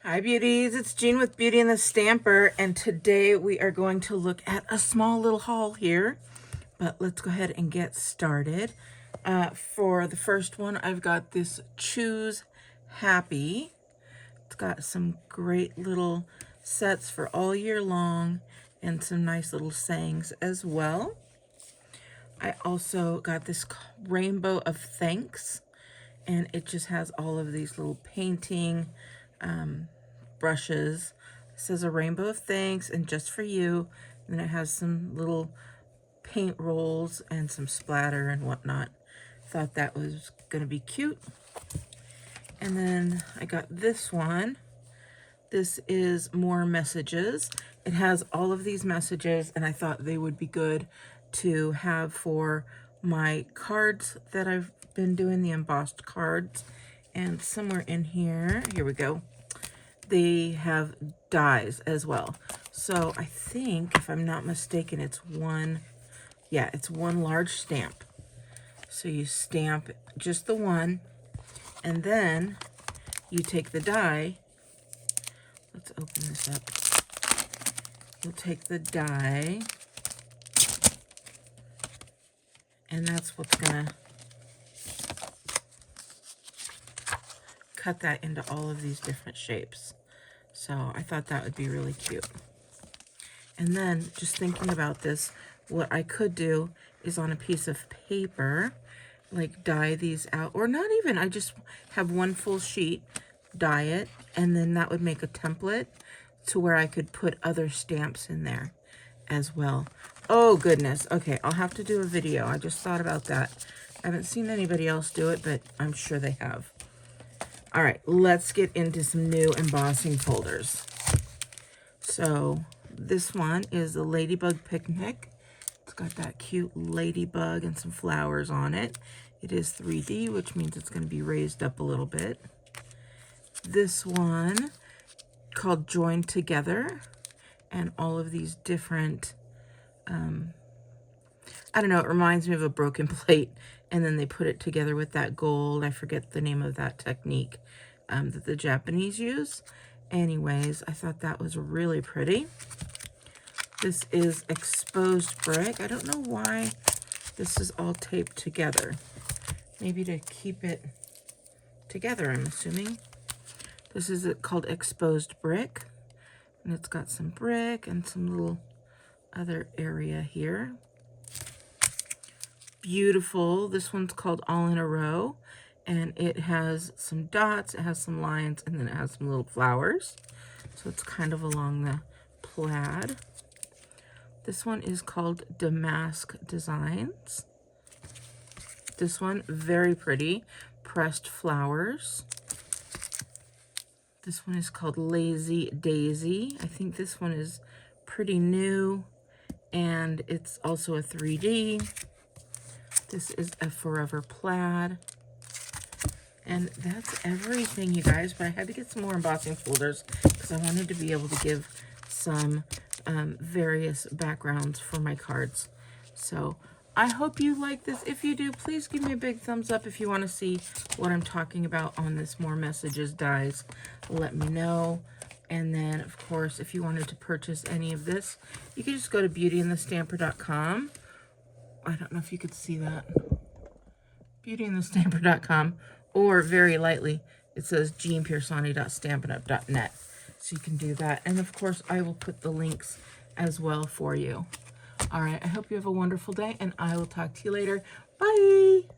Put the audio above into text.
Hi beauties, it's Jean with Beauty and the Stamper, and today we are going to look at a small little haul here, but let's go ahead and get started. For the first one, I've got this Choose Happy. It's got some great little sets for all year long and some nice little sayings as well. I also got this Rainbow of Thanks, and it just has all of these little painting brushes. It says a rainbow of thanks and just for you. And then it has some little paint rolls and some splatter and whatnot. Thought that was going to be cute. And then I got this one. This is More Messages. It has all of these messages, and I thought they would be good to have for my cards that I've been doing, the embossed cards. And somewhere in here we go, they have dies as well. So I think, if I'm not mistaken, it's one large stamp. So you stamp just the one, and then you take the die. Let's open this up. You'll take the die, and that's what's gonna cut that into all of these different shapes. So I thought that would be really cute. And then just thinking about this, what I could do is on a piece of paper, like die these out, or not even, I just have one full sheet, die it, and then that would make a template to where I could put other stamps in there as well. Oh goodness, okay, I'll have to do a video. I just thought about that. I haven't seen anybody else do it, but I'm sure they have. All right, let's get into some new embossing folders. So this one is the Ladybug Picnic. It's got that cute ladybug and some flowers on it. It is 3D, which means it's going to be raised up a little bit. This one called Join Together, and all of these different, I don't know, it reminds me of a broken plate, and then they put it together with that gold. I forget the name of that technique that the Japanese use. Anyways, I thought that was really pretty. This is Exposed Brick. I don't know why this is all taped together. Maybe to keep it together, I'm assuming. This is called Exposed Brick, and it's got some brick and some little other area here. Beautiful. This one's called All in a Row, and it has some dots, it has some lines, and then it has some little flowers. So it's kind of along the plaid. This one is called Damask Designs. This one, very pretty, pressed flowers. This one is called Lazy Daisy. I think this one is pretty new, and it's also a 3D. This is a Forever Plaid. And that's everything, you guys. But I had to get some more embossing folders because I wanted to be able to give some various backgrounds for my cards. So I hope you like this. If you do, please give me a big thumbs up. If you want to see what I'm talking about on this More Messages dies, let me know. And then, of course, if you wanted to purchase any of this, you can just go to beautyandthestamper.com. I don't know if you could see that. beautyandthestamper.com, or very lightly, it says jeanpiersanti.stampinup.net. So you can do that. And of course, I will put the links as well for you. All right, I hope you have a wonderful day, and I will talk to you later. Bye!